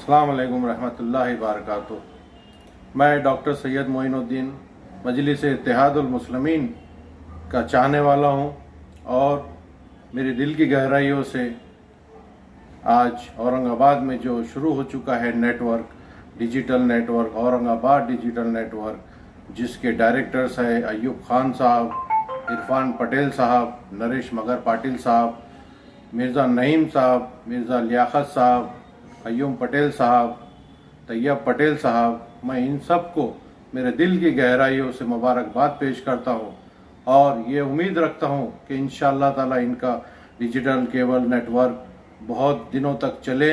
अस्सलाम वालेकुम रहमतुल्लाहि बारकातुहू। मैं डॉक्टर सैयद मोइनुद्दीन मजलिस इत्तेहादुल मुस्लिमीन का चाहने वाला हूँ और मेरे दिल की गहराइयों से आज औरंगाबाद में जो शुरू हो चुका है network, digital network, Aurangabad digital network, जिसके डायरेक्टर्स हैं अयूब खान साहब, इरफान पटेल साहब, नरेश मगर पाटिल साहब, मिर्ज़ा नईम साहब, मिर्ज़ा लियाकत साहब, क़य्यूम पटेल साहब, तैयब पटेल साहब, मैं इन सब को मेरे दिल की गहराइयों से मुबारकबाद पेश करता हूँ और ये उम्मीद रखता हूँ कि इंशाअल्लाह ताला इनका डिजिटल केबल नेटवर्क बहुत दिनों तक चले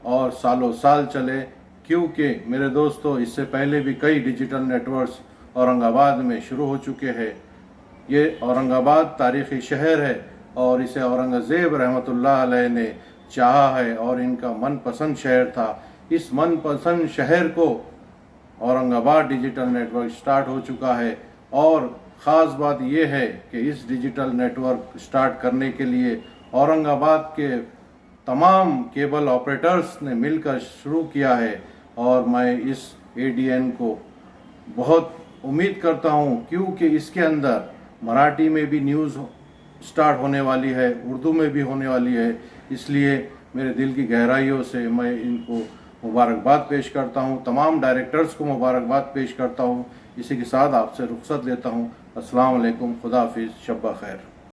और सालों साल चले, क्योंकि मेरे दोस्तों इससे पहले भी कई डिजिटल नेटवर्क्स औरंगाबाद में शुरू हो चुके हैं। ये औरंगाबाद तारीख़ी शहर है और इसे औरंगज़ेब रहमतुल्लाह अलैह ने चाहा है और इनका मनपसंद शहर था। इस मनपसंद शहर को औरंगाबाद डिजिटल नेटवर्क स्टार्ट हो चुका है और ख़ास बात यह है कि इस डिजिटल नेटवर्क स्टार्ट करने के लिए औरंगाबाद के तमाम केबल ऑपरेटर्स ने मिलकर शुरू किया है और मैं इस एडीएन को बहुत उम्मीद करता हूँ, क्योंकि इसके अंदर मराठी में भी न्यूज़ स्टार्ट होने वाली है, उर्दू में भी होने वाली है। इसलिए मेरे दिल की गहराइयों से मैं इनको मुबारकबाद पेश करता हूँ, तमाम डायरेक्टर्स को मुबारकबाद पेश करता हूँ। इसी के साथ आपसे रुखसत लेता हूँ। अस्सलाम वालेकुम, खुदा हाफिज़, शब ब खैर।